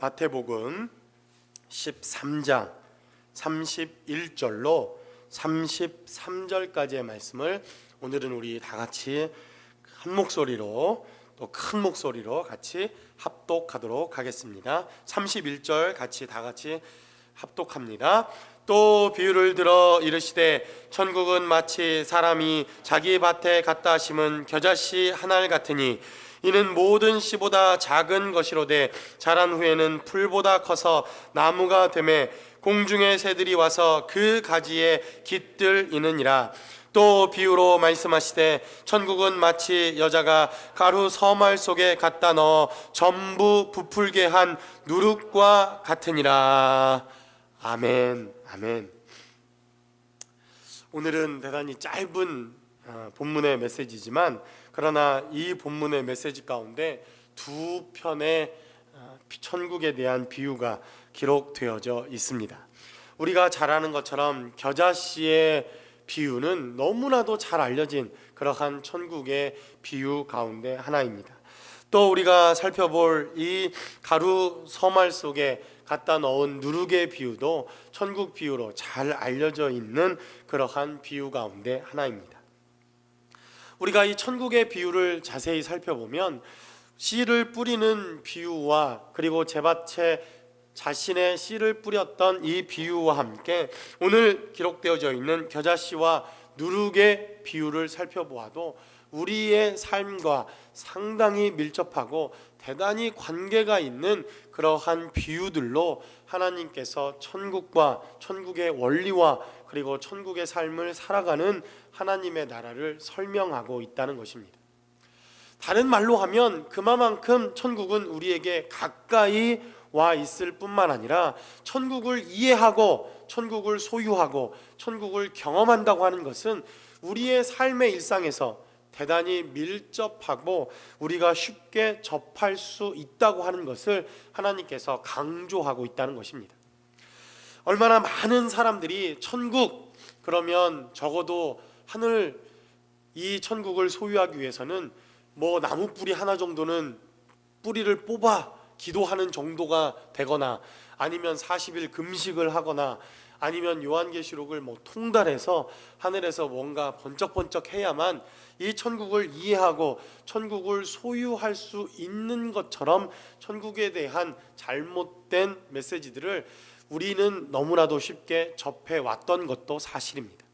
마태복음 13장 31절로 33절까지의 말씀을 오늘은 우리 다 같이 한 목소리로 또 큰 목소리로 같이 합독하도록 하겠습니다. 31절 다 같이 합독합니다. 또 비유를 들어 이르시되 천국은 마치 사람이 자기 밭에 갖다 심은 겨자씨 한 알 같으니 이는 모든 씨보다 작은 것이로되 자란 후에는 풀보다 커서 나무가 되매 공중의 새들이 와서 그 가지에 깃들이느니라. 또 비유로 말씀하시되 천국은 마치 여자가 가루 서말 속에 갖다 넣어 전부 부풀게 한 누룩과 같으니라. 아멘. 아멘. 오늘은 대단히 짧은 본문의 메시지지만 그러나 이 본문의 메시지 가운데 두 편의 천국에 대한 비유가 기록되어져 있습니다. 우리가 잘 아는 것처럼 겨자씨의 비유는 너무나도 잘 알려진 그러한 천국의 비유 가운데 하나입니다. 또 우리가 살펴볼 이 가루 서말 속에 갖다 넣은 누룩의 비유도 천국 비유로 잘 알려져 있는 그러한 비유 가운데 하나입니다. 우리가 이 천국의 비유를 자세히 살펴보면 씨를 뿌리는 비유와 그리고 제밭에 자신의 씨를 뿌렸던 이 비유와 함께 오늘 기록되어져 있는 겨자씨와 누룩의 비유를 살펴보아도 우리의 삶과 상당히 밀접하고 대단히 관계가 있는 그러한 비유들로 하나님께서 천국과 천국의 원리와 그리고 천국의 삶을 살아가는 하나님의 나라를 설명하고 있다는 것입니다. 다른 말로 하면 그만큼 천국은 우리에게 가까이 와 있을 뿐만 아니라 천국을 이해하고 천국을 소유하고 천국을 경험한다고 하는 것은 우리의 삶의 일상에서 대단히 밀접하고 우리가 쉽게 접할 수 있다고 하는 것을 하나님께서 강조하고 있다는 것입니다. 얼마나 많은 사람들이 천국 그러면 적어도 하늘 이 천국을 소유하기 위해서는 뭐 나무 뿌리 하나 정도는 뿌리를 뽑아 기도하는 정도가 되거나 아니면 40일 금식을 하거나 아니면 요한계시록을 통달해서 하늘에서 뭔가 번쩍번쩍 해야만 이 천국을 이해하고 천국을 소유할 수 있는 것처럼 천국에 대한 잘못된 메시지들을 우리는 너무나도 쉽게 접해왔던 것도 사실입니다.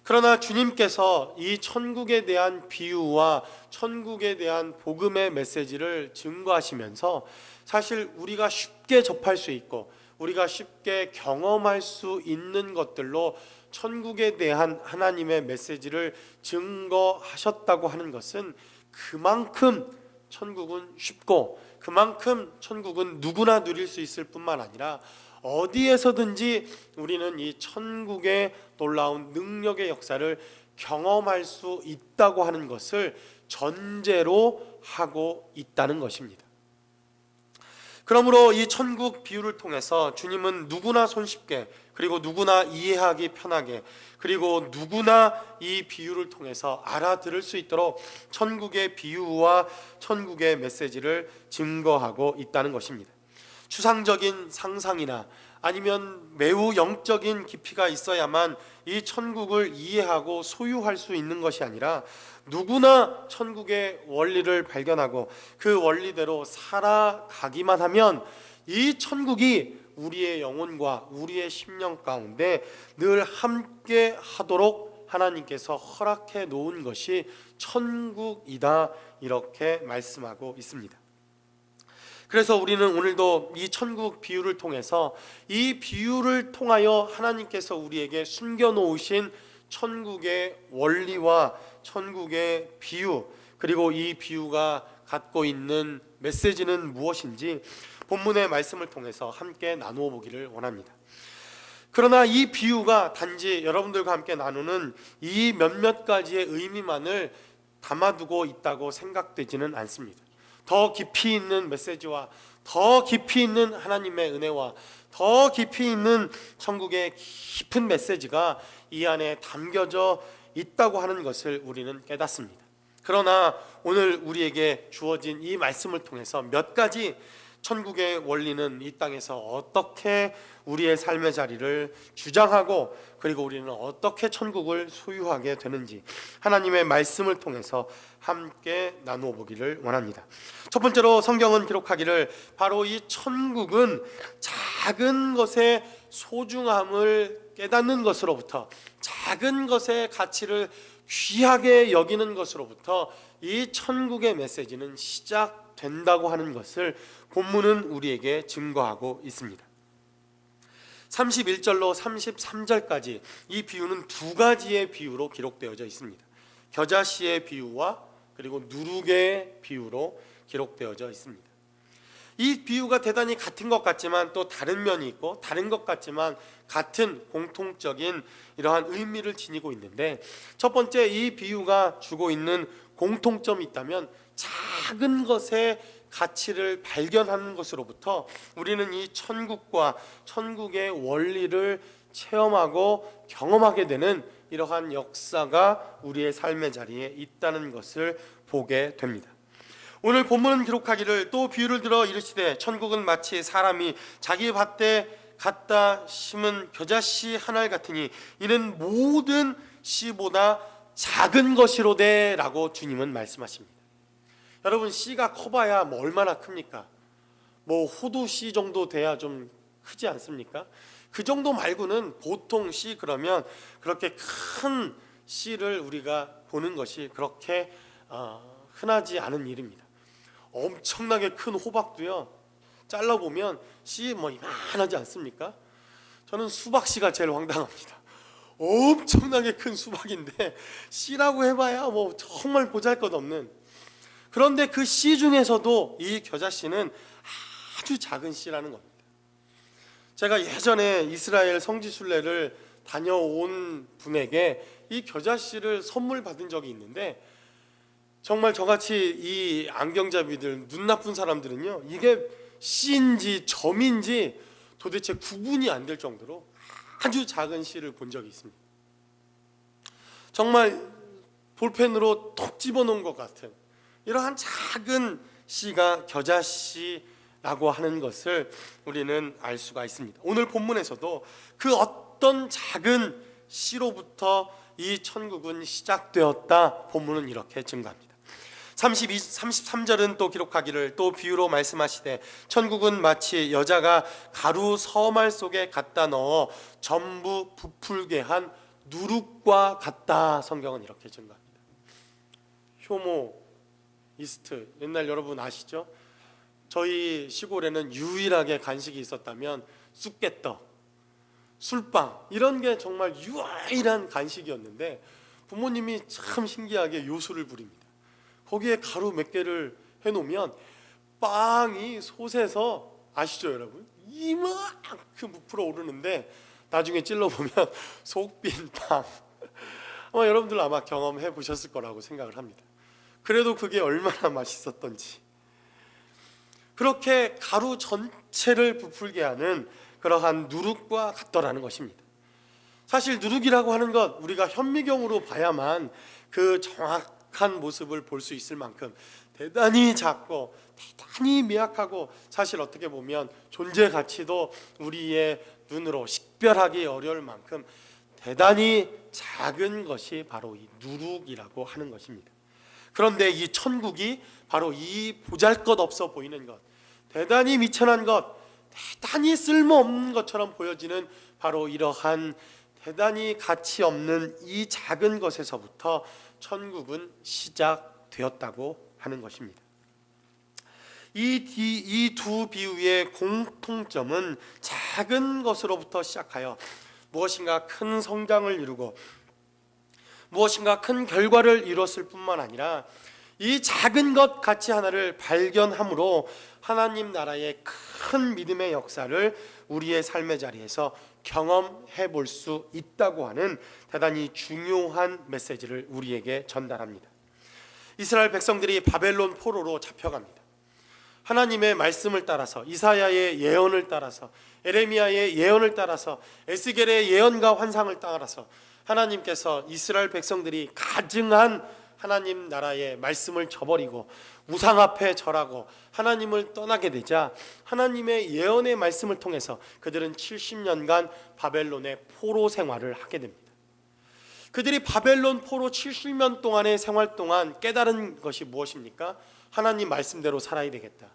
그러나 주님께서 이 천국에 대한 비유와 천국에 대한 복음의 메시지를 증거하시면서 사실 우리가 쉽게 접할 수 있고 우리가 쉽게 경험할 수 있는 것들로 천국에 대한 하나님의 메시지를 증거하셨다고 하는 것은 그만큼 천국은 쉽고 그만큼 천국은 누구나 누릴 수 있을 뿐만 아니라 어디에서든지 우리는 이 천국의 놀라운 능력의 역사를 경험할 수 있다고 하는 것을 전제로 하고 있다는 것입니다. 그러므로 이 천국 비유를 통해서 주님은 누구나 손쉽게 그리고 누구나 이해하기 편하게 그리고 누구나 이 비유를 통해서 알아들을 수 있도록 천국의 비유와 천국의 메시지를 증거하고 있다는 것입니다. 추상적인 상상이나 아니면 매우 영적인 깊이가 있어야만 이 천국을 이해하고 소유할 수 있는 것이 아니라 누구나 천국의 원리를 발견하고 그 원리대로 살아가기만 하면 이 천국이 우리의 영혼과 우리의 심령 가운데 늘 함께 하도록 하나님께서 허락해 놓은 것이 천국이다 이렇게 말씀하고 있습니다. 그래서 우리는 오늘도 이 천국 비유를 통해서 이 비유를 통하여 하나님께서 우리에게 숨겨놓으신 천국의 원리와 천국의 비유 그리고 이 비유가 갖고 있는 메시지는 무엇인지 본문의 말씀을 통해서 함께 나누어 보기를 원합니다. 그러나 이 비유가 단지 여러분들과 함께 나누는 이 몇몇 가지의 의미만을 담아두고 있다고 생각되지는 않습니다. 더 깊이 있는 메시지와 더 깊이 있는 하나님의 은혜와 더 깊이 있는 천국의 깊은 메시지가 이 안에 담겨져 있다고 하는 것을 우리는 깨닫습니다. 그러나 오늘 우리에게 주어진 이 말씀을 통해서 몇 가지 천국의 원리는 이 땅에서 어떻게 우리의 삶의 자리를 주장하고 그리고 우리는 어떻게 천국을 소유하게 되는지 하나님의 말씀을 통해서 함께 나누어 보기를 원합니다. 첫 번째로 성경은 기록하기를 바로 이 천국은 작은 것의 소중함을 깨닫는 것으로부터, 작은 것의 가치를 귀하게 여기는 것으로부터 이 천국의 메시지는 시작된다고 하는 것을 본문은 우리에게 증거하고 있습니다. 31절로 33절까지 이 비유는 두 가지의 비유로 기록되어져 있습니다. 겨자씨의 비유와 그리고 누룩의 비유로 기록되어져 있습니다. 이 비유가 대단히 같은 것 같지만 또 다른 면이 있고, 다른 것 같지만 같은 공통적인 이러한 의미를 지니고 있는데, 첫 번째 이 비유가 주고 있는 공통점이 있다면 작은 것의 가치를 발견하는 것으로부터 우리는 이 천국과 천국의 원리를 체험하고 경험하게 되는 이러한 역사가 우리의 삶의 자리에 있다는 것을 보게 됩니다. 오늘 본문은 기록하기를 또 비유를 들어 이르시되 천국은 마치 사람이 자기 밭에 갖다 심은 겨자씨 한 알 같으니 이는 모든 씨보다 작은 것이로되 라고 주님은 말씀하십니다. 여러분, 씨가 커봐야 뭐 얼마나 큽니까? 뭐 호두 씨 정도 돼야 좀 크지 않습니까? 그 정도 말고는 보통 씨 그러면 그렇게 큰 씨를 우리가 보는 것이 그렇게 흔하지 않은 일입니다. 엄청나게 큰 호박도요, 잘라보면 씨 뭐 이만하지 않습니까? 저는 수박씨가 제일 황당합니다. 엄청나게 큰 수박인데 씨라고 해봐야 뭐 정말 보잘것없는, 그런데 그 씨 중에서도 이 겨자씨는 아주 작은 씨라는 겁니다. 제가 예전에 이스라엘 성지순례를 다녀온 분에게 이 겨자씨를 선물 받은 적이 있는데, 정말 저같이 이 안경잡이들, 눈 나쁜 사람들은요, 이게 씨인지 점인지 도대체 구분이 안 될 정도로 아주 작은 씨를 본 적이 있습니다. 정말 볼펜으로 톡 집어놓은 것 같은 이러한 작은 씨가 겨자씨라고 하는 것을 우리는 알 수가 있습니다. 오늘 본문에서도 그 어떤 작은 씨로부터 이 천국은 시작되었다, 본문은 이렇게 증거합니다. 33절은 또 기록하기를 또 비유로 말씀하시되 천국은 마치 여자가 가루 서말 속에 갖다 넣어 전부 부풀게 한 누룩과 같다, 성경은 이렇게 증거합니다. 효모 이스트, 옛날 여러분 아시죠? 저희 시골에는 유일하게 간식이 있었다면 쑥개떡, 술빵, 이런 게 정말 유일한 간식이었는데 부모님이 참 신기하게 요술을 부립니다. 거기에 가루 몇 개를 해놓으면 빵이 솥에서, 아시죠 여러분? 이만큼 부풀어 오르는데 나중에 찔러보면 속빈 빵. 여러분들 아마 경험해 보셨을 거라고 생각을 합니다. 그래도 그게 얼마나 맛있었던지. 그렇게 가루 전체를 부풀게 하는 그러한 누룩과 같더라는 것입니다. 사실 누룩이라고 하는 것, 우리가 현미경으로 봐야만 그 정확한 모습을 볼 수 있을 만큼 대단히 작고 대단히 미약하고, 사실 어떻게 보면 존재 가치도 우리의 눈으로 식별하기 어려울 만큼 대단히 작은 것이 바로 이 누룩이라고 하는 것입니다. 그런데 이 천국이 바로 이 보잘것없어 보이는 것, 대단히 미천한 것, 대단히 쓸모없는 것처럼 보여지는 바로 이러한 대단히 가치 없는 이 작은 것에서부터 천국은 시작되었다고 하는 것입니다. 이 두 비유의 공통점은 작은 것으로부터 시작하여 무엇인가 큰 성장을 이루고 무엇인가 큰 결과를 이뤘을 뿐만 아니라 이 작은 것 가치 하나를 발견함으로 하나님 나라의 큰 믿음의 역사를 우리의 삶의 자리에서 경험해 볼 수 있다고 하는 대단히 중요한 메시지를 우리에게 전달합니다. 이스라엘 백성들이 바벨론 포로로 잡혀갑니다. 하나님의 말씀을 따라서, 이사야의 예언을 따라서, 에레미야의 예언을 따라서, 에스겔의 예언과 환상을 따라서 하나님께서 이스라엘 백성들이 가증한 하나님 나라의 말씀을 저버리고 우상 앞에 절하고 하나님을 떠나게 되자 하나님의 예언의 말씀을 통해서 그들은 70년간 바벨론의 포로 생활을 하게 됩니다. 그들이 바벨론 포로 70년 동안의 생활 동안 깨달은 것이 무엇입니까? 하나님 말씀대로 살아야 되겠다.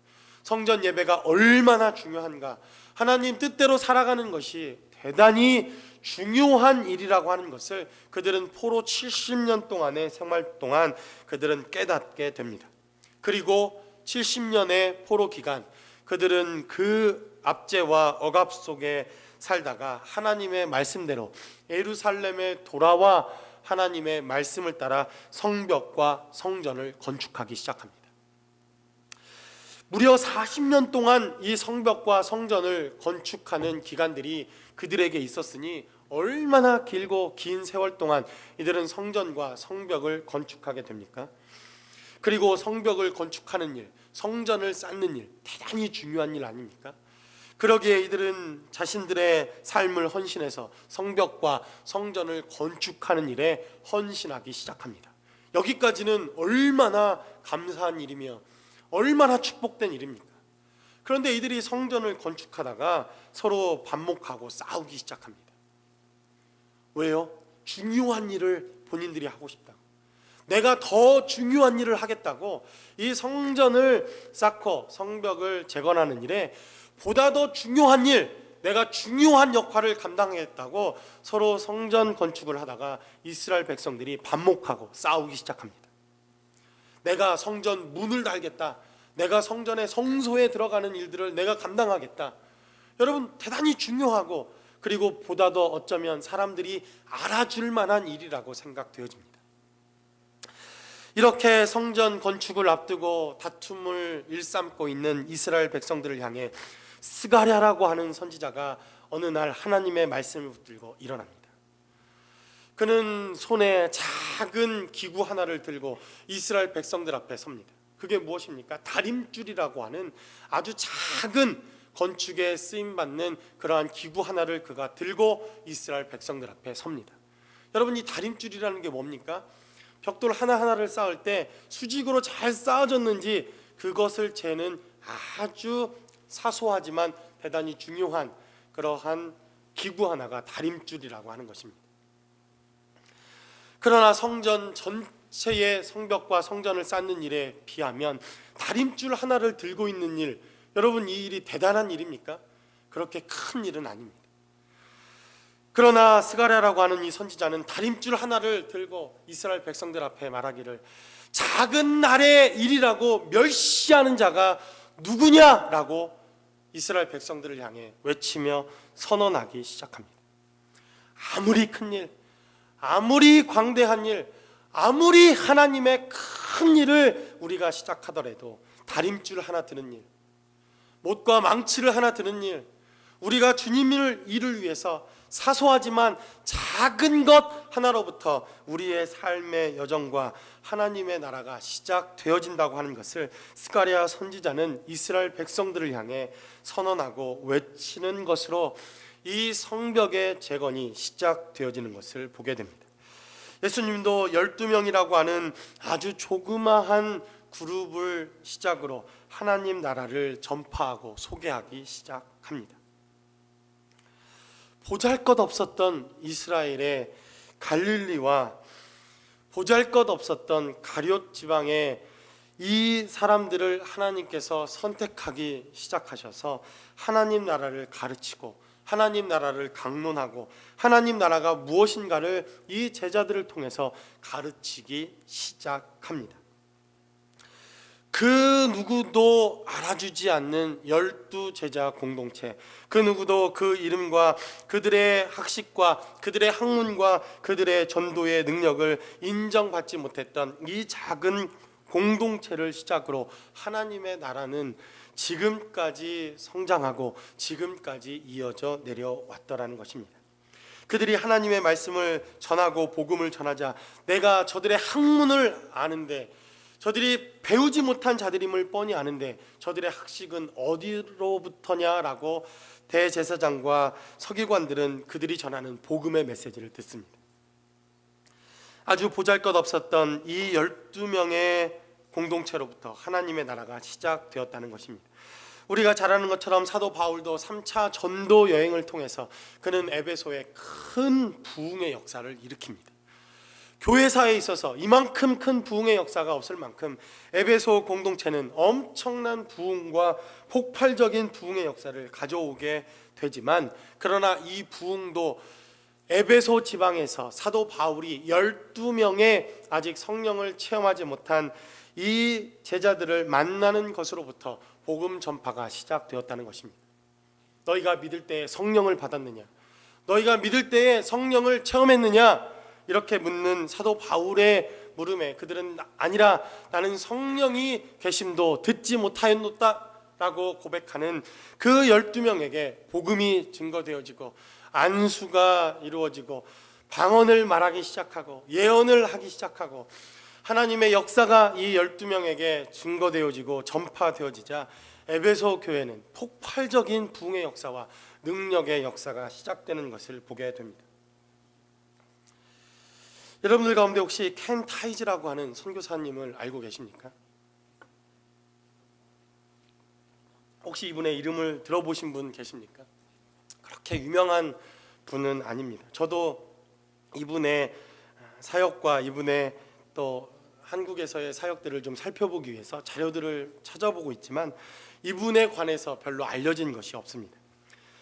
성전 예배가 얼마나 중요한가, 하나님 뜻대로 살아가는 것이 대단히 중요한 일이라고 하는 것을 그들은 포로 70년 동안의 생활 동안 그들은 깨닫게 됩니다. 그리고 70년의 포로 기간, 그들은 그 압제와 억압 속에 살다가 하나님의 말씀대로 예루살렘에 돌아와 하나님의 말씀을 따라 성벽과 성전을 건축하기 시작합니다. 무려 40년 동안 이 성벽과 성전을 건축하는 기간들이 그들에게 있었으니 얼마나 길고 긴 세월 동안 이들은 성전과 성벽을 건축하게 됩니까? 그리고 성벽을 건축하는 일, 성전을 쌓는 일, 대단히 중요한 일 아닙니까? 그러기에 이들은 자신들의 삶을 헌신해서 성벽과 성전을 건축하는 일에 헌신하기 시작합니다. 여기까지는 얼마나 감사한 일이며 얼마나 축복된 일입니까? 그런데 이들이 성전을 건축하다가 서로 반목하고 싸우기 시작합니다. 왜요? 중요한 일을 본인들이 하고 싶다고, 내가 더 중요한 일을 하겠다고 이 성전을 쌓고 성벽을 재건하는 일에 보다 더 중요한 일, 내가 중요한 역할을 감당하겠다고 서로 성전 건축을 하다가 이스라엘 백성들이 반목하고 싸우기 시작합니다. 내가 성전 문을 달겠다, 내가 성전의 성소에 들어가는 일들을 내가 감당하겠다. 여러분, 대단히 중요하고 그리고 보다 더 어쩌면 사람들이 알아줄 만한 일이라고 생각되어집니다. 이렇게 성전 건축을 앞두고 다툼을 일삼고 있는 이스라엘 백성들을 향해 스가랴라고 하는 선지자가 어느 날 하나님의 말씀을 붙들고 일어납니다. 그는 손에 작은 기구 하나를 들고 이스라엘 백성들 앞에 섭니다. 그게 무엇입니까? 다림줄이라고 하는 아주 작은 건축에 쓰임받는 그러한 기구 하나를 그가 들고 이스라엘 백성들 앞에 섭니다. 여러분, 이 다림줄이라는 게 뭡니까? 벽돌 하나하나를 쌓을 때 수직으로 잘 쌓아졌는지 그것을 재는 아주 사소하지만 대단히 중요한 그러한 기구 하나가 다림줄이라고 하는 것입니다. 그러나 성전 전체의 성벽과 성전을 쌓는 일에 비하면 다림줄 하나를 들고 있는 일, 여러분, 이 일이 대단한 일입니까? 그렇게 큰 일은 아닙니다. 그러나 스가랴라고 하는 이 선지자는 다림줄 하나를 들고 이스라엘 백성들 앞에 말하기를, 작은 날의 일이라고 멸시하는 자가 누구냐라고 이스라엘 백성들을 향해 외치며 선언하기 시작합니다. 아무리 큰 일, 아무리 광대한 일, 아무리 하나님의 큰 일을 우리가 시작하더라도 다림줄 하나 드는 일, 못과 망치를 하나 드는 일, 우리가 주님의 일을 위해서 사소하지만 작은 것 하나로부터 우리의 삶의 여정과 하나님의 나라가 시작되어진다고 하는 것을 스가랴 선지자는 이스라엘 백성들을 향해 선언하고 외치는 것으로 이 성벽의 재건이 시작되어지는 것을 보게 됩니다. 예수님도 12명이라고 하는 아주 조그마한 그룹을 시작으로 하나님 나라를 전파하고 소개하기 시작합니다. 보잘것없었던 이스라엘의 갈릴리와 보잘것없었던 가룟 지방의 이 사람들을 하나님께서 선택하기 시작하셔서 하나님 나라를 가르치고 하나님 나라를 강론하고 하나님 나라가 무엇인가를 이 제자들을 통해서 가르치기 시작합니다. 그 누구도 알아주지 않는 12제자 공동체, 그 누구도 그 이름과 그들의 학식과 그들의 학문과 그들의 전도의 능력을 인정받지 못했던 이 작은 공동체를 시작으로 하나님의 나라는 지금까지 성장하고 지금까지 이어져 내려왔더라는 것입니다. 그들이 하나님의 말씀을 전하고 복음을 전하자 내가 저들의 학문을 아는데, 저들이 배우지 못한 자들임을 뻔히 아는데 저들의 학식은 어디로부터냐라고 대제사장과 서기관들은 그들이 전하는 복음의 메시지를 듣습니다. 아주 보잘것없었던 이 12명의 공동체로부터 하나님의 나라가 시작되었다는 것입니다. 우리가 잘 아는 것처럼 사도 바울도 3차 전도 여행을 통해서 그는 에베소에 큰 부흥의 역사를 일으킵니다. 교회사에 있어서 이만큼 큰 부흥의 역사가 없을 만큼 에베소 공동체는 엄청난 부흥과 폭발적인 부흥의 역사를 가져오게 되지만, 그러나 이 부흥도 에베소 지방에서 사도 바울이 12명의 아직 성령을 체험하지 못한 이 제자들을 만나는 것으로부터 복음 전파가 시작되었다는 것입니다. 너희가 믿을 때에 성령을 받았느냐? 너희가 믿을 때에 성령을 체험했느냐? 이렇게 묻는 사도 바울의 물음에 그들은 아니라 나는 성령이 계심도 듣지 못하였노다 라고 고백하는 그 12명에게 복음이 증거되어지고 안수가 이루어지고 방언을 말하기 시작하고 예언을 하기 시작하고 하나님의 역사가 이 12명에게 증거되어지고 전파되어지자 에베소 교회는 폭발적인 부흥의 역사와 능력의 역사가 시작되는 것을 보게 됩니다. 여러분들 가운데 혹시 켄 타이즈라고 하는 선교사님을 알고 계십니까? 혹시 이분의 이름을 들어보신 분 계십니까? 그렇게 유명한 분은 아닙니다. 저도 이분의 사역과 이분의 또 한국에서의 사역들을 좀 살펴보기 위해서 자료들을 찾아보고 있지만 이분에 관해서 별로 알려진 것이 없습니다.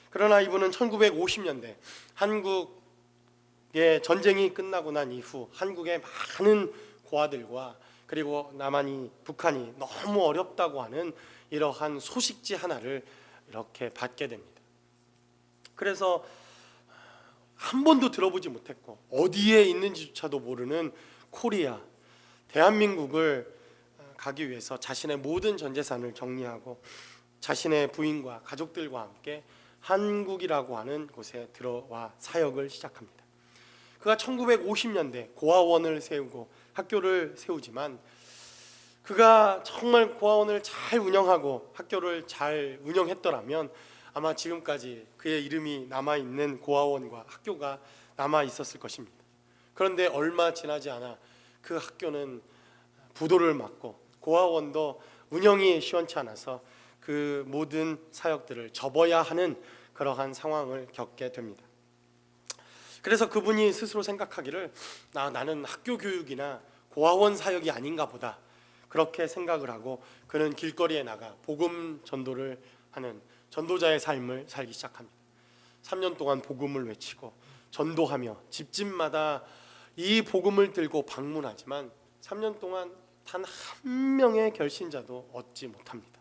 그러나 이분은 1950년대 한국의 전쟁이 끝나고 난 이후 한국의 많은 고아들과 그리고 남한이 북한이 너무 어렵다고 하는 이러한 소식지 하나를 이렇게 받게 됩니다. 그래서 한 번도 들어보지 못했고 어디에 있는지조차도 모르는 코리아, 대한민국을 가기 위해서 자신의 모든 전 재산을 정리하고 자신의 부인과 가족들과 함께 한국이라고 하는 곳에 들어와 사역을 시작합니다. 그가 1950년대 고아원을 세우고 학교를 세우지만 그가 정말 고아원을 잘 운영하고 학교를 잘 운영했더라면 아마 지금까지 그의 이름이 남아있는 고아원과 학교가 남아있었을 것입니다. 그런데 얼마 지나지 않아 그 학교는 부도를 맞고 고아원도 운영이 시원치 않아서 그 모든 사역들을 접어야 하는 그러한 상황을 겪게 됩니다. 그래서 그분이 스스로 생각하기를 나는 학교 교육이나 고아원 사역이 아닌가 보다 그렇게 생각을 하고 그는 길거리에 나가 복음 전도를 하는 전도자의 삶을 살기 시작합니다. 3년 동안 복음을 외치고 전도하며 집집마다 이 복음을 들고 방문하지만 3년 동안 단 한 명의 결신자도 얻지 못합니다.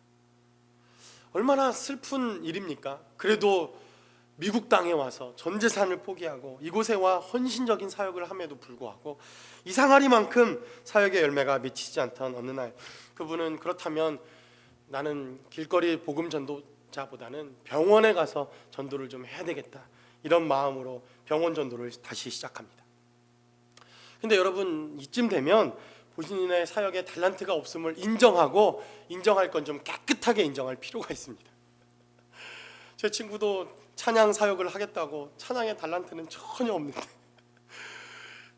얼마나 슬픈 일입니까? 그래도 미국 땅에 와서 전 재산을 포기하고 이곳에 와 헌신적인 사역을 함에도 불구하고 이상하리만큼 사역의 열매가 맺히지 않던 어느 날 그분은 그렇다면 나는 길거리 복음 전도자보다는 병원에 가서 전도를 좀 해야 되겠다 이런 마음으로 병원 전도를 다시 시작합니다. 근데 여러분 이쯤 되면 본인의 사역에 달란트가 없음을 인정하고 인정할 건 좀 깨끗하게 인정할 필요가 있습니다. 제 친구도 찬양 사역을 하겠다고 찬양의 달란트는 전혀 없는데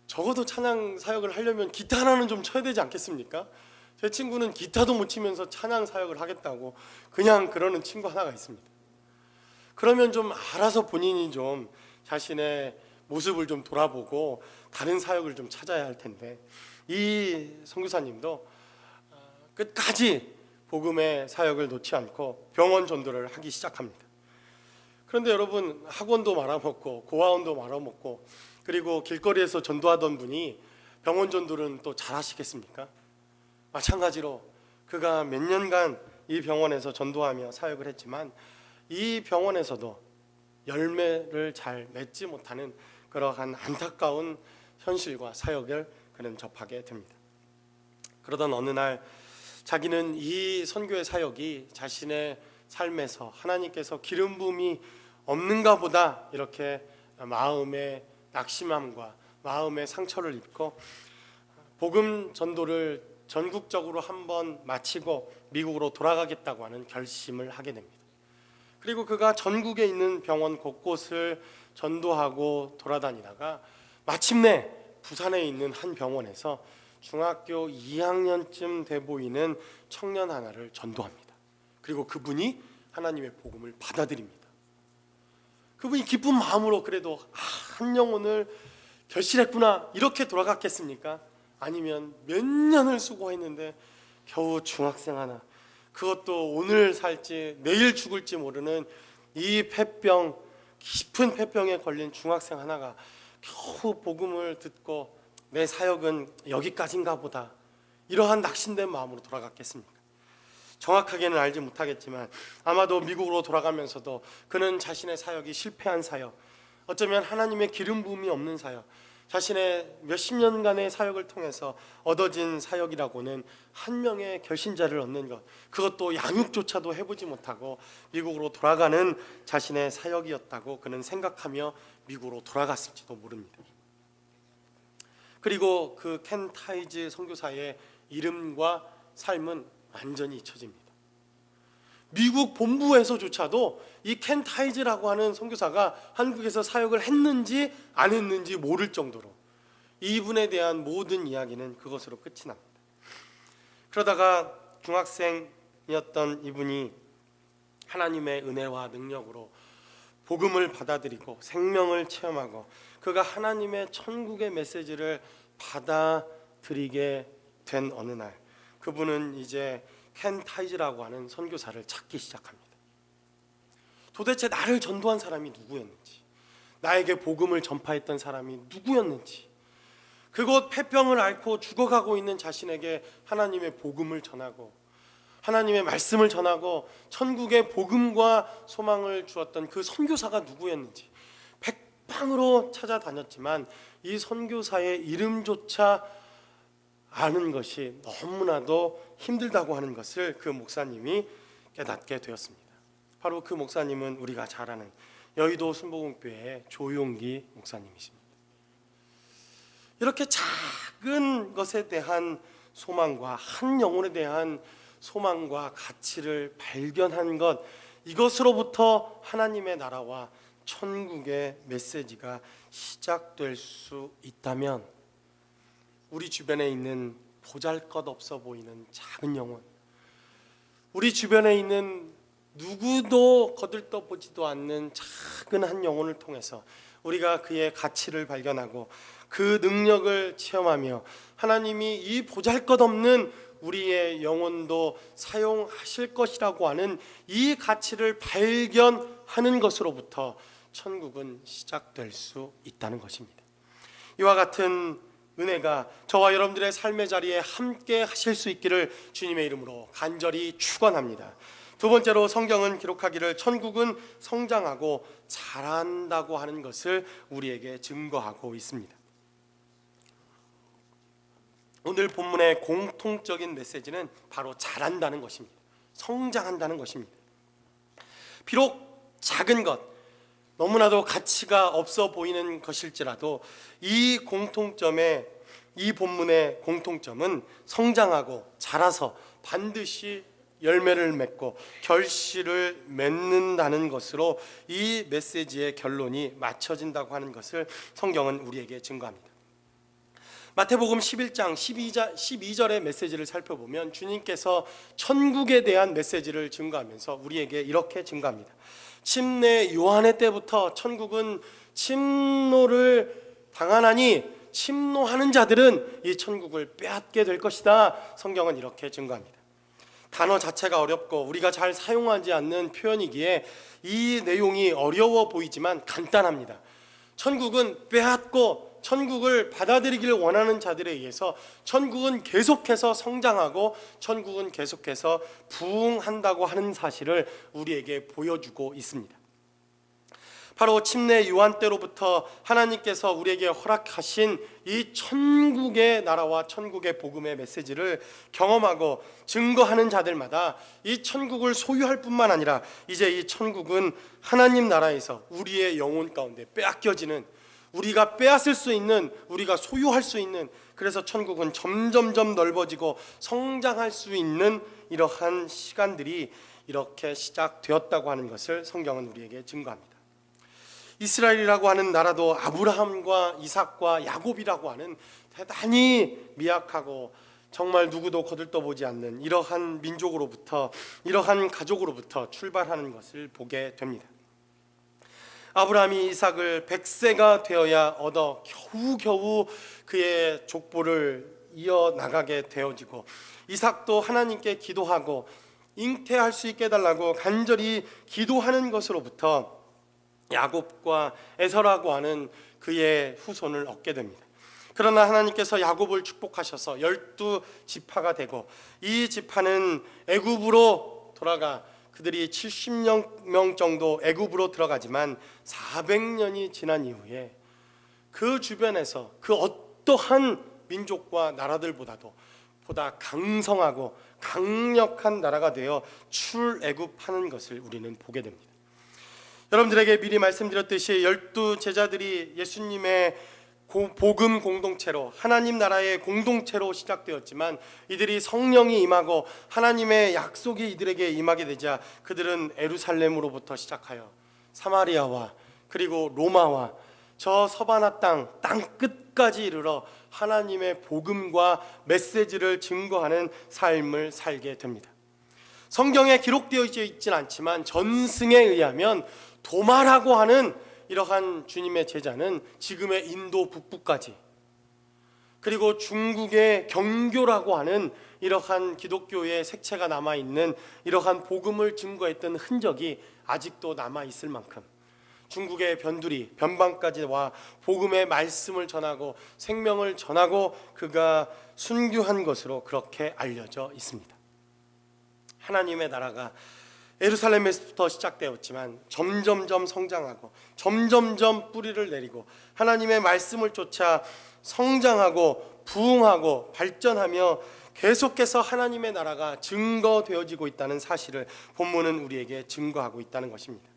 적어도 찬양 사역을 하려면 기타 하나는 좀 쳐야 되지 않겠습니까? 제 친구는 기타도 못 치면서 찬양 사역을 하겠다고 그냥 그러는 친구 하나가 있습니다. 그러면 좀 알아서 본인이 좀 자신의 모습을 좀 돌아보고 다른 사역을 좀 찾아야 할 텐데 이 선교사님도 끝까지 복음의 사역을 놓지 않고 병원 전도를 하기 시작합니다. 그런데 여러분 학원도 말아먹고 고아원도 말아먹고 그리고 길거리에서 전도하던 분이 병원 전도는 또 잘하시겠습니까? 마찬가지로 그가 몇 년간 이 병원에서 전도하며 사역을 했지만 이 병원에서도 열매를 잘 맺지 못하는 그러한 안타까운 현실과 사역을 그는 접하게 됩니다. 그러던 어느 날 자기는 이 선교의 사역이 자신의 삶에서 하나님께서 기름 부음이 없는가 보다 이렇게 마음의 낙심함과 마음의 상처를 입고 복음 전도를 전국적으로 한번 마치고 미국으로 돌아가겠다고 하는 결심을 하게 됩니다. 그리고 그가 전국에 있는 병원 곳곳을 전도하고 돌아다니다가 마침내 부산에 있는 한 병원에서 중학교 2학년쯤 돼 보이는 청년 하나를 전도합니다. 그리고 그분이 하나님의 복음을 받아들입니다. 그분이 기쁜 마음으로 그래도 한 영혼을 결실했구나 이렇게 돌아갔겠습니까? 아니면 몇 년을 수고했는데 겨우 중학생 하나, 그것도 오늘 살지 내일 죽을지 모르는 이 폐병, 깊은 폐병에 걸린 중학생 하나가 겨우 복음을 듣고 내 사역은 여기까지인가 보다, 이러한 낙심된 마음으로 돌아갔겠습니까? 정확하게는 알지 못하겠지만 아마도 미국으로 돌아가면서도 그는 자신의 사역이 실패한 사역, 어쩌면 하나님의 기름 부음이 없는 사역, 자신의 몇십 년간의 사역을 통해서 얻어진 사역이라고는 한 명의 결신자를 얻는 것, 그것도 양육조차도 해보지 못하고 미국으로 돌아가는 자신의 사역이었다고 그는 생각하며 미국으로 돌아갔을지도 모릅니다. 그리고 그 켄 타이즈 선교사의 이름과 삶은 완전히 잊혀집니다. 미국 본부에서조차도 이 켄 타이즈라고 하는 선교사가 한국에서 사역을 했는지 안 했는지 모를 정도로 이분에 대한 모든 이야기는 그것으로 끝이 납니다. 그러다가 중학생이었던 이분이 하나님의 은혜와 능력으로 복음을 받아들이고 생명을 체험하고 그가 하나님의 천국의 메시지를 받아들이게 된 어느 날, 그분은 이제 켄 타이즈라고 하는 선교사를 찾기 시작합니다. 도대체 나를 전도한 사람이 누구였는지, 나에게 복음을 전파했던 사람이 누구였는지, 그곳 폐병을 앓고 죽어가고 있는 자신에게 하나님의 복음을 전하고 하나님의 말씀을 전하고 천국의 복음과 소망을 주었던 그 선교사가 누구였는지 백방으로 찾아다녔지만 이 선교사의 이름조차 아는 것이 너무나도 힘들다고 하는 것을 그 목사님이 깨닫게 되었습니다. 바로 그 목사님은 우리가 잘 아는 여의도 순복음교회의 조용기 목사님이십니다. 이렇게 작은 것에 대한 소망과 한 영혼에 대한 소망과 가치를 발견한 것, 이것으로부터 하나님의 나라와 천국의 메시지가 시작될 수 있다면 우리 주변에 있는 보잘것없어 보이는 작은 영혼, 우리 주변에 있는 누구도 거들떠보지도 않는 작은 한 영혼을 통해서 우리가 그의 가치를 발견하고 그 능력을 체험하며 하나님이 이 보잘것없는 우리의 영혼도 사용하실 것이라고 하는 이 가치를 발견하는 것으로부터 천국은 시작될 수 있다는 것입니다. 이와 같은 은혜가 저와 여러분들의 삶의 자리에 함께 하실 수 있기를 주님의 이름으로 간절히 축원합니다. 두 번째로 성경은 기록하기를 천국은 성장하고 자란다고 하는 것을 우리에게 증거하고 있습니다. 오늘 본문의 공통적인 메시지는 바로 자란다는 것입니다. 성장한다는 것입니다. 비록 작은 것, 너무나도 가치가 없어 보이는 것일지라도 이 공통점의, 이 본문의 공통점은 성장하고 자라서 반드시 열매를 맺고 결실을 맺는다는 것으로 이 메시지의 결론이 맞춰진다고 하는 것을 성경은 우리에게 증거합니다. 마태복음 11장 12절의 메시지를 살펴보면 주님께서 천국에 대한 메시지를 증거하면서 우리에게 이렇게 증거합니다. 침례 요한의 때부터 천국은 침노를 당하나니 침노하는 자들은 이 천국을 빼앗게 될 것이다. 성경은 이렇게 증거합니다. 단어 자체가 어렵고 우리가 잘 사용하지 않는 표현이기에 이 내용이 어려워 보이지만 간단합니다. 천국은 빼앗고 천국을 받아들이기를 원하는 자들에 의해서 천국은 계속해서 성장하고 천국은 계속해서 부흥한다고 하는 사실을 우리에게 보여주고 있습니다. 바로 침례 요한 때로부터 하나님께서 우리에게 허락하신 이 천국의 나라와 천국의 복음의 메시지를 경험하고 증거하는 자들마다 이 천국을 소유할 뿐만 아니라 이제 이 천국은 하나님 나라에서 우리의 영혼 가운데 빼앗겨지는, 우리가 빼앗을 수 있는, 우리가 소유할 수 있는, 그래서 천국은 점점점 넓어지고 성장할 수 있는 이러한 시간들이 이렇게 시작되었다고 하는 것을 성경은 우리에게 증거합니다. 이스라엘이라고 하는 나라도 아브라함과 이삭과 야곱이라고 하는 대단히 미약하고 정말 누구도 거들떠보지 않는 이러한 민족으로부터, 이러한 가족으로부터 출발하는 것을 보게 됩니다. 아브라함이 이삭을 100세가 되어야 얻어 겨우겨우 그의 족보를 이어나가게 되어지고, 이삭도 하나님께 기도하고 잉태할 수 있게 해달라고 간절히 기도하는 것으로부터 야곱과 에서라고 하는 그의 후손을 얻게 됩니다. 그러나 하나님께서 야곱을 축복하셔서 12지파가 되고, 이 지파는 애굽으로 돌아가 그들이 70명 정도 애굽으로 들어가지만 400년이 지난 이후에 그 주변에서 그 어떠한 민족과 나라들보다도 보다 강성하고 강력한 나라가 되어 출애굽하는 것을 우리는 보게 됩니다. 여러분들에게 미리 말씀드렸듯이 12제자들이 예수님의 복음 공동체로, 하나님 나라의 공동체로 시작되었지만, 이들이 성령이 임하고 하나님의 약속이 이들에게 임하게 되자 그들은 예루살렘으로부터 시작하여 사마리아와 그리고 로마와 저 서바나 땅 끝까지 이르러 하나님의 복음과 메시지를 증거하는 삶을 살게 됩니다. 성경에 기록되어 있지는 않지만 전승에 의하면 도마라고 하는 이러한 주님의 제자는 지금의 인도 북부까지, 그리고 중국의 경교라고 하는 이러한 기독교의 색채가 남아있는 이러한 복음을 증거했던 흔적이 아직도 남아있을 만큼 중국의 변두리, 변방까지 와 복음의 말씀을 전하고 생명을 전하고 그가 순교한 것으로 그렇게 알려져 있습니다. 하나님의 나라가 예루살렘에서부터 시작되었지만 점점점 성장하고 점점점 뿌리를 내리고 하나님의 말씀을 쫓아 성장하고 부흥하고 발전하며 계속해서 하나님의 나라가 증거되어지고 있다는 사실을 본문은 우리에게 증거하고 있다는 것입니다.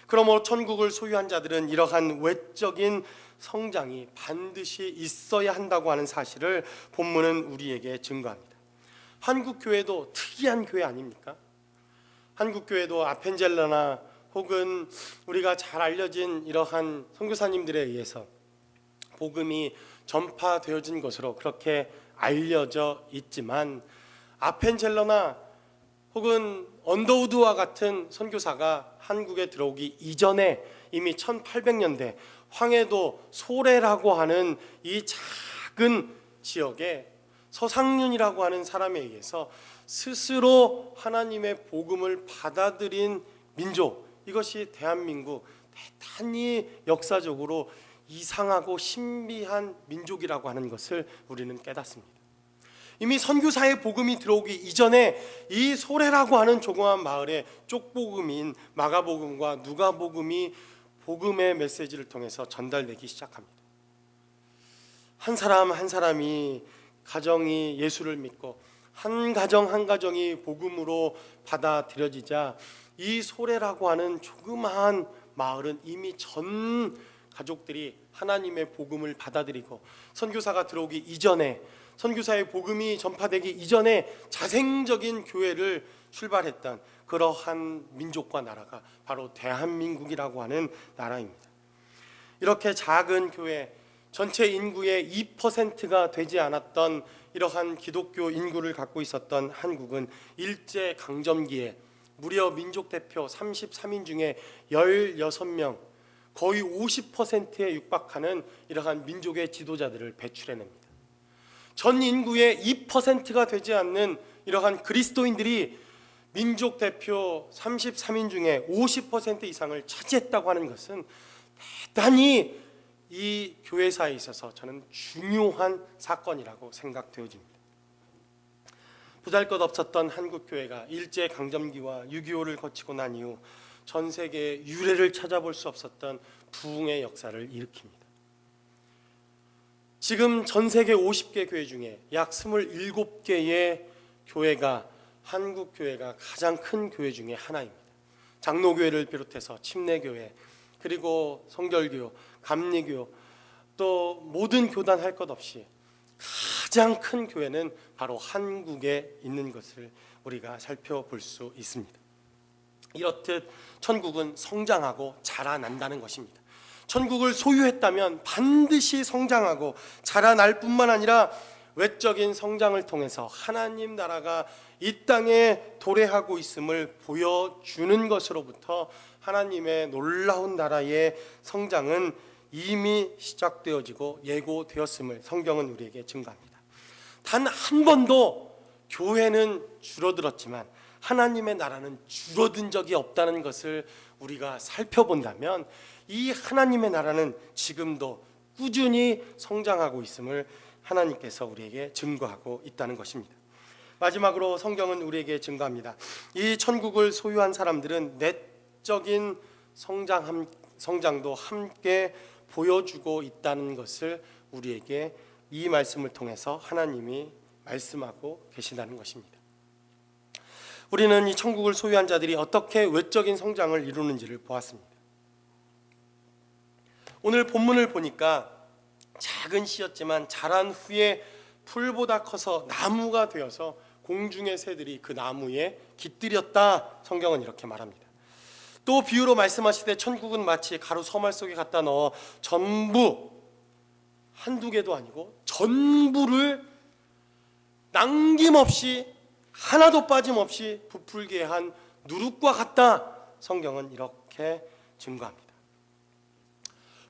그러므로 천국을 소유한 자들은 이러한 외적인 성장이 반드시 있어야 한다고 하는 사실을 본문은 우리에게 증거합니다. 한국 교회도 특이한 교회 아닙니까? 한국 교회도 아펜젤러나 혹은 우리가 잘 알려진 이러한 선교사님들에 의해서 복음이 전파되어진 것으로 그렇게 알려져 있지만, 아펜젤러나 혹은 언더우드와 같은 선교사가 한국에 들어오기 이전에 이미 1800년대 황해도 소래라고 하는 이 작은 지역에 서상륜이라고 하는 사람에 의해서 스스로 하나님의 복음을 받아들인 민족, 이것이 대한민국 대단히 역사적으로 이상하고 신비한 민족이라고 하는 것을 우리는 깨닫습니다. 이미 선교사의 복음이 들어오기 이전에 이 소래라고 하는 조그만 마을에 쪽복음인 마가복음과 누가복음이 복음의 메시지를 통해서 전달되기 시작합니다. 한 사람 한 사람이, 가정이 예수를 믿고 한 가정 한 가정이 복음으로 받아들여지자 이 소래라고 하는 조그마한 마을은 이미 전 가족들이 하나님의 복음을 받아들이고, 선교사가 들어오기 이전에, 선교사의 복음이 전파되기 이전에 자생적인 교회를 출발했던 그러한 민족과 나라가 바로 대한민국이라고 하는 나라입니다. 이렇게 작은 교회, 전체 인구의 2%가 되지 않았던 이러한 기독교 인구를 갖고 있었던 한국은 일제강점기에 무려 민족 대표 33인 중에 16명, 거의 50%에 육박하는 이러한 민족의 지도자들을 배출해냅니다. 전 인구의 2%가 되지 않는 이러한 그리스도인들이 민족 대표 33인 중에 50% 이상을 차지했다고 하는 것은 대단히 이 교회사에 있어서 저는 중요한 사건이라고 생각되어집니다. 보잘것없었던 한국교회가 일제강점기와 6.25를 거치고 난 이후 전 세계의 유례를 찾아볼 수 없었던 부흥의 역사를 일으킵니다. 지금 전 세계 50개 교회 중에 약 27개의 교회가 한국교회가 가장 큰 교회 중에 하나입니다. 장로교회를 비롯해서 침례교회, 그리고 성결교, 감리교, 또 모든 교단 할 것 없이 가장 큰 교회는 바로 한국에 있는 것을 우리가 살펴볼 수 있습니다. 이렇듯 천국은 성장하고 자라난다는 것입니다. 천국을 소유했다면 반드시 성장하고 자라날 뿐만 아니라 외적인 성장을 통해서 하나님 나라가 이 땅에 도래하고 있음을 보여주는 것으로부터 하나님의 놀라운 나라의 성장은 이미 시작되어지고 예고되었음을 성경은 우리에게 증거합니다. 단 한 번도 교회는 줄어들었지만 하나님의 나라는 줄어든 적이 없다는 것을 우리가 살펴본다면 이 하나님의 나라는 지금도 꾸준히 성장하고 있음을 하나님께서 우리에게 증거하고 있다는 것입니다. 마지막으로 성경은 우리에게 증거합니다. 이 천국을 소유한 사람들은 내적인 성장도 함께 보여주고 있다는 것을 우리에게 이 말씀을 통해서 하나님이 말씀하고 계신다는 것입니다. 우리는 이 천국을 소유한 자들이 어떻게 외적인 성장을 이루는지를 보았습니다. 오늘 본문을 보니까 작은 씨였지만 자란 후에 풀보다 커서 나무가 되어서 공중의 새들이 그 나무에 깃들였다. 성경은 이렇게 말합니다. 또 비유로 말씀하시되 천국은 마치 가루 서말 속에 갖다 넣어 전부, 한두 개도 아니고 전부를 남김없이 하나도 빠짐없이 부풀게 한 누룩과 같다. 성경은 이렇게 증거합니다.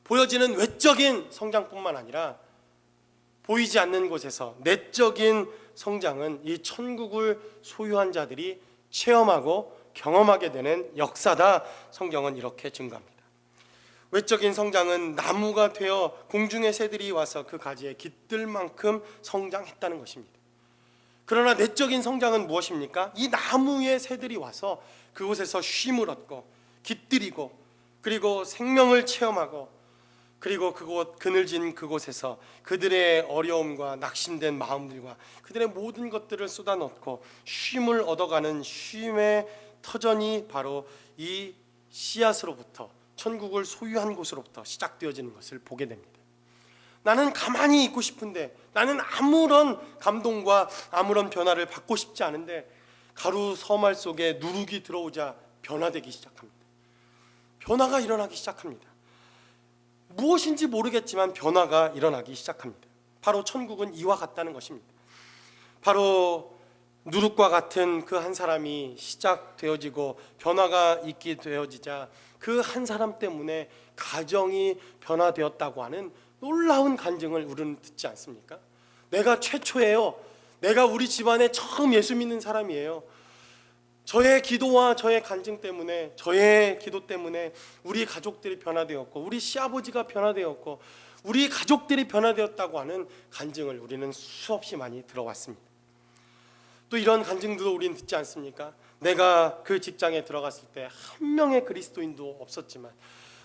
보여지는 외적인 성장뿐만 아니라 보이지 않는 곳에서 내적인 성장은 이 천국을 소유한 자들이 체험하고 경험하게 되는 역사다. 성경은 이렇게 증거합니다. 외적인 성장은 나무가 되어 공중의 새들이 와서 그 가지에 깃들 만큼 성장했다는 것입니다. 그러나 내적인 성장은 무엇입니까? 이 나무의 새들이 와서 그곳에서 쉼을 얻고 깃들이고 그리고 생명을 체험하고 그리고 그곳 그늘진 그곳에서 그들의 어려움과 낙심된 마음들과 그들의 모든 것들을 쏟아넣고 쉼을 얻어가는 쉼의 터전이 바로 이 씨앗으로부터 천국을 소유한 곳으로부터 시작되어지는 것을 보게 됩니다. 나는 가만히 있고 싶은데 나는 아무런 감동과 아무런 변화를 받고 싶지 않은데 가루 서말 속에 누룩이 들어오자 변화되기 시작합니다. 변화가 일어나기 시작합니다. 무엇인지 모르겠지만 변화가 일어나기 시작합니다. 바로 천국은 이와 같다는 것입니다. 바로 누룩과 같은 그 한 사람이 시작되어지고 변화가 있게 되어지자 그 한 사람 때문에 가정이 변화되었다고 하는 놀라운 간증을 우리는 듣지 않습니까? 내가 최초예요. 내가 우리 집안에 처음 예수 믿는 사람이에요. 저의 기도와 저의 간증 때문에 저의 기도 때문에 우리 가족들이 변화되었고 우리 시아버지가 변화되었고 우리 가족들이 변화되었다고 하는 간증을 우리는 수없이 많이 들어왔습니다. 또 이런 간증도 우리는 듣지 않습니까? 내가 그 직장에 들어갔을 때 한 명의 그리스도인도 없었지만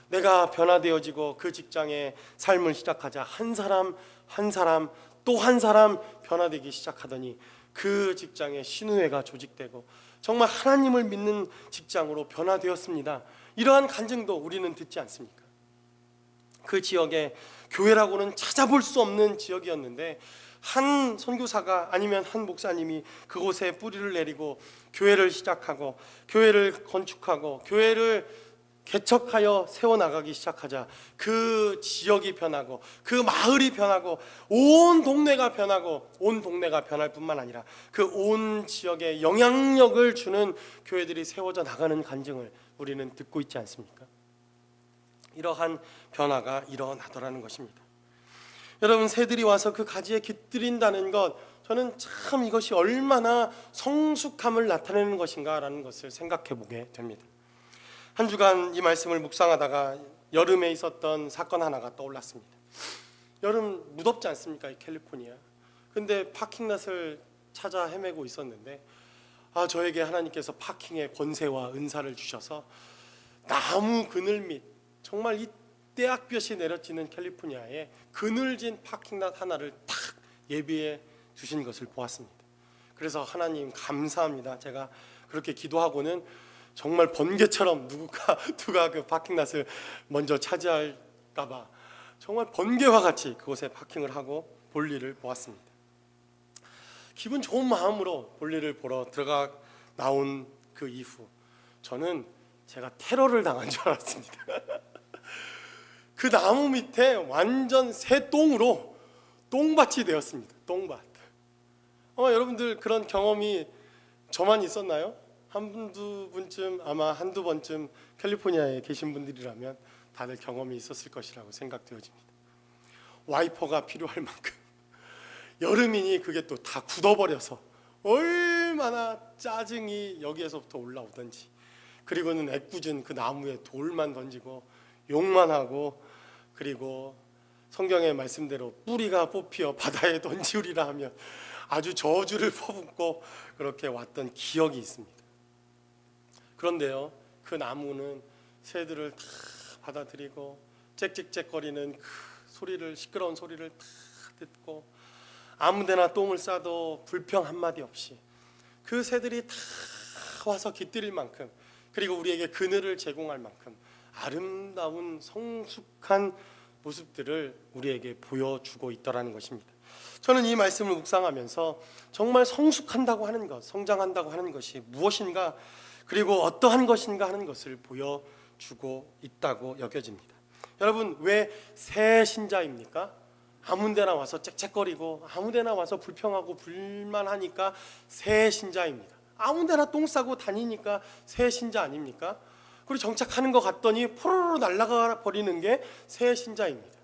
내가 변화되어지고 그 직장의 삶을 시작하자 한 사람 또 한 사람 변화되기 시작하더니 그 직장에 신우회가 조직되고 정말 하나님을 믿는 직장으로 변화되었습니다. 이러한 간증도 우리는 듣지 않습니까? 그 지역에 교회라고는 찾아볼 수 없는 지역이었는데 한 선교사가 아니면 한 목사님이 그곳에 뿌리를 내리고 교회를 시작하고 교회를 건축하고 교회를 개척하여 세워나가기 시작하자 그 지역이 변하고 그 마을이 변하고 온 동네가 변하고 온 동네가 변할 뿐만 아니라 그 온 지역에 영향력을 주는 교회들이 세워져 나가는 간증을 우리는 듣고 있지 않습니까? 이러한 변화가 일어나더라는 것입니다. 여러분, 새들이 와서 그 가지에 깃들인다는 것, 저는 참 이것이 얼마나 성숙함을 나타내는 것인가라는 것을 생각해 보게 됩니다. 한 주간 이 말씀을 묵상하다가 여름에 있었던 사건 하나가 떠올랐습니다. 여름 무덥지 않습니까? 이 캘리포니아. 근데 파킹랏을 찾아 헤매고 있었는데 저에게 하나님께서 파킹의 권세와 은사를 주셔서 나무 그늘 밑, 정말 이 떼약볕이 내려지는 캘리포니아에 그늘진 파킹랏 하나를 탁 예비해 주신 것을 보았습니다. 그래서 하나님 감사합니다. 제가 그렇게 기도하고는 정말 번개처럼 누가 그 파킹랏을 먼저 차지할까봐 정말 번개와 같이 그곳에 파킹을 하고 볼일을 보았습니다. 기분 좋은 마음으로 볼일을 보러 들어가 나온 그 이후 저는 제가 테러를 당한 줄 알았습니다. 그 나무 밑에 완전 새 똥으로 똥밭이 되었습니다. 똥밭. 여러분들 그런 경험이 저만 있었나요? 한두 번쯤 캘리포니아에 계신 분들이라면 다들 경험이 있었을 것이라고 생각되어집니다. 와이퍼가 필요할 만큼 여름이니 그게 또 다 굳어버려서 얼마나 짜증이 여기에서부터 올라오던지, 그리고는 애꿎은 그 나무에 돌만 던지고 욕만 하고, 그리고 성경의 말씀대로 뿌리가 뽑히어 바다에 던지우리라 하면 아주 저주를 퍼붓고 그렇게 왔던 기억이 있습니다. 그런데요, 그 나무는 새들을 다 받아들이고 짹짹짹거리는 그 소리를, 시끄러운 소리를 다 듣고 아무데나 똥을 싸도 불평 한마디 없이 그 새들이 다 와서 깃들일 만큼, 그리고 우리에게 그늘을 제공할 만큼 아름다운 성숙한 모습들을 우리에게 보여주고 있더라는 것입니다. 저는 이 말씀을 묵상하면서 정말 성숙한다고 하는 것, 성장한다고 하는 것이 무엇인가, 그리고 어떠한 것인가 하는 것을 보여주고 있다고 여겨집니다. 여러분, 왜 새 신자입니까? 아무데나 와서 짹짹거리고 아무데나 와서 불평하고 불만하니까 새 신자입니다. 아무데나 똥 싸고 다니니까 새 신자 아닙니까? 그리고 정착하는 것 같더니 포로로 날아가 버리는 게 새 신자입니다.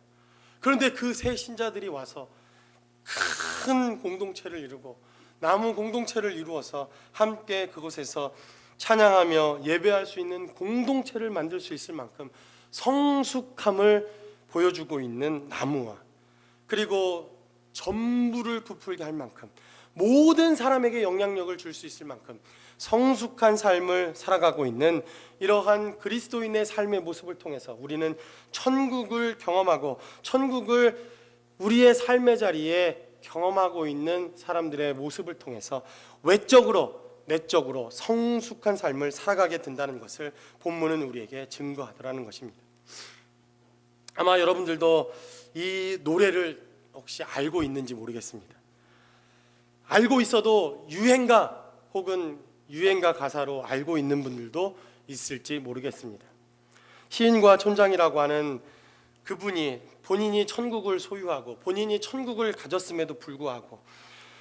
그런데 그 새 신자들이 와서 큰 공동체를 이루고 나무 공동체를 이루어서 함께 그곳에서 찬양하며 예배할 수 있는 공동체를 만들 수 있을 만큼 성숙함을 보여주고 있는 나무와, 그리고 전부를 부풀게 할 만큼 모든 사람에게 영향력을 줄 수 있을 만큼 성숙한 삶을 살아가고 있는 이러한 그리스도인의 삶의 모습을 통해서 우리는 천국을 경험하고 천국을 우리의 삶의 자리에 경험하고 있는 사람들의 모습을 통해서 외적으로 내적으로 성숙한 삶을 살아가게 된다는 것을 본문은 우리에게 증거하더라는 것입니다. 아마 여러분들도 이 노래를 혹시 알고 있는지 모르겠습니다. 알고 있어도 유행가 혹은 유행가 가사로 알고 있는 분들도 있을지 모르겠습니다. 시인과 촌장이라고 하는 그분이 본인이 천국을 소유하고 본인이 천국을 가졌음에도 불구하고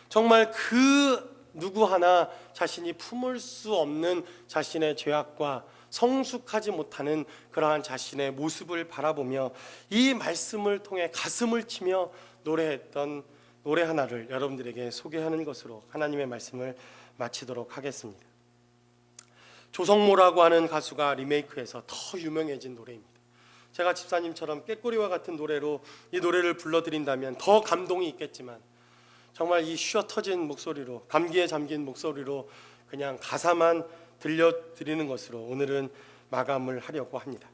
정말 그 누구 하나 자신이 품을 수 없는 자신의 죄악과 성숙하지 못하는 그러한 자신의 모습을 바라보며 이 말씀을 통해 가슴을 치며 노래했던 노래 하나를 여러분들에게 소개하는 것으로 하나님의 말씀을 마치도록 하겠습니다. 조성모라고 하는 가수가 리메이크해서 더 유명해진 노래입니다. 제가 집사님처럼 꾀꼬리와 같은 노래로 이 노래를 불러드린다면 더 감동이 있겠지만 정말 이 쉬어터진 목소리로, 감기에 잠긴 목소리로 그냥 가사만 들려드리는 것으로 오늘은 마감을 하려고 합니다.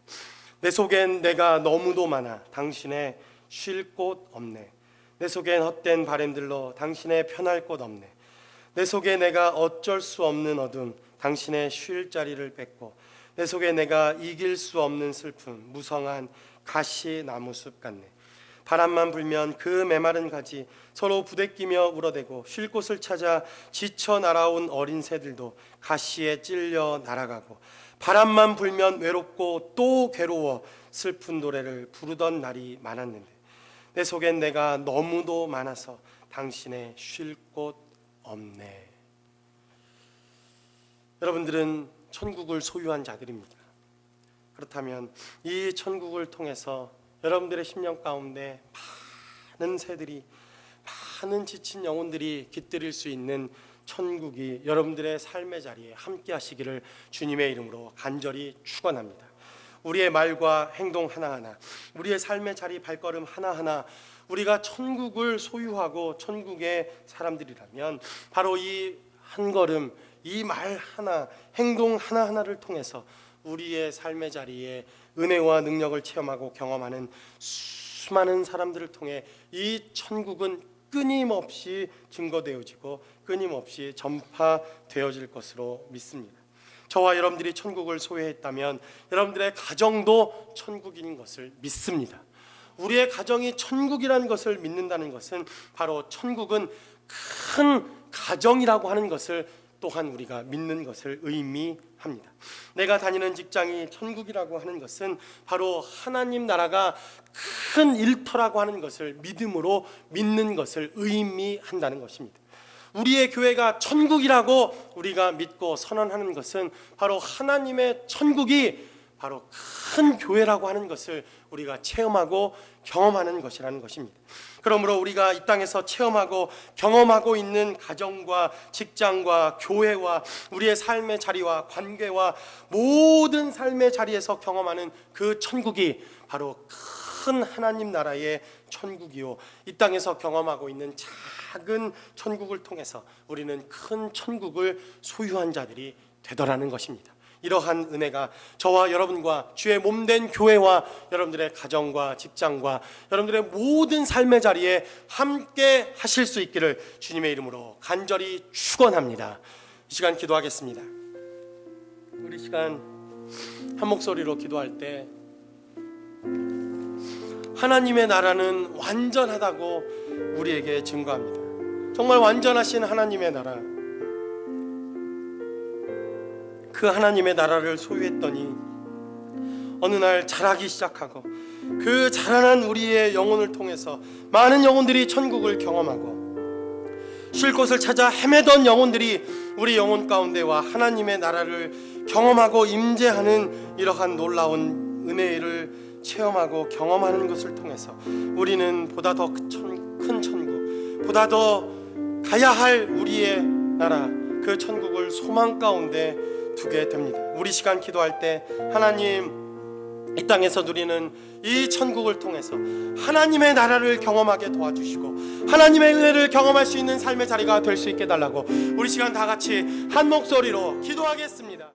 내 속엔 내가 너무도 많아 당신의 쉴 곳 없네. 내 속엔 헛된 바램들로 당신의 편할 곳 없네. 내 속에 내가 어쩔 수 없는 어둠 당신의 쉴 자리를 뺏고, 내 속에 내가 이길 수 없는 슬픔 무성한 가시나무숲 같네. 바람만 불면 그 메마른 가지 서로 부대끼며 울어대고, 쉴 곳을 찾아 지쳐 날아온 어린 새들도 가시에 찔려 날아가고, 바람만 불면 외롭고 또 괴로워 슬픈 노래를 부르던 날이 많았는데, 내 속엔 내가 너무도 많아서 당신의 쉴 곳 없네. 여러분들은 천국을 소유한 자들입니다. 그렇다면 이 천국을 통해서 여러분들의 심령 가운데 많은 새들이, 많은 지친 영혼들이 깃들일 수 있는 천국이 여러분들의 삶의 자리에 함께 하시기를 주님의 이름으로 간절히 축원합니다. 우리의 말과 행동 하나하나, 우리의 삶의 자리 발걸음 하나하나 우리가 천국을 소유하고 천국의 사람들이라면 바로 이 한 걸음, 이 말 하나, 행동 하나하나를 통해서 우리의 삶의 자리에 은혜와 능력을 체험하고 경험하는 수많은 사람들을 통해 이 천국은 끊임없이 증거되어지고 끊임없이 전파되어질 것으로 믿습니다. 저와 여러분들이 천국을 소유했다면 여러분들의 가정도 천국인 것을 믿습니다. 우리의 가정이 천국이라는 것을 믿는다는 것은 바로 천국은 큰 가정이라고 하는 것을 또한 우리가 믿는 것을 의미합니다. 내가 다니는 직장이 천국이라고 하는 것은 바로 하나님 나라가 큰 일터라고 하는 것을 믿음으로 믿는 것을 의미한다는 것입니다. 우리의 교회가 천국이라고 우리가 믿고 선언하는 것은 바로 하나님의 천국이 바로 큰 교회라고 하는 것을 우리가 체험하고 경험하는 것이라는 것입니다. 그러므로 우리가 이 땅에서 체험하고 경험하고 있는 가정과 직장과 교회와 우리의 삶의 자리와 관계와 모든 삶의 자리에서 경험하는 그 천국이 바로 큰 하나님 나라의 천국이요, 이 땅에서 경험하고 있는 작은 천국을 통해서 우리는 큰 천국을 소유한 자들이 되더라는 것입니다. 이러한 은혜가 저와 여러분과 주의 몸된 교회와 여러분들의 가정과 직장과 여러분들의 모든 삶의 자리에 함께 하실 수 있기를 주님의 이름으로 간절히 축원합니다. 이 시간 기도하겠습니다. 우리 시간 한 목소리로 기도할 때 하나님의 나라는 완전하다고 우리에게 증거합니다. 정말 완전하신 하나님의 나라, 그 하나님의 나라를 소유했더니 어느 날 자라기 시작하고 그 자라난 우리의 영혼을 통해서 많은 영혼들이 천국을 경험하고 쉴 곳을 찾아 헤매던 영혼들이 우리 영혼 가운데와 하나님의 나라를 경험하고 임재하는 이러한 놀라운 은혜를 체험하고 경험하는 것을 통해서 우리는 보다 더 큰 천국, 보다 더 가야 할 우리의 나라, 그 천국을 소망 가운데 두게 됩니다. 우리 시간 기도할 때 하나님, 이 땅에서 누리는 이 천국을 통해서 하나님의 나라를 경험하게 도와주시고 하나님의 은혜를 경험할 수 있는 삶의 자리가 될 수 있게 달라고 우리 시간 다 같이 한 목소리로 기도하겠습니다.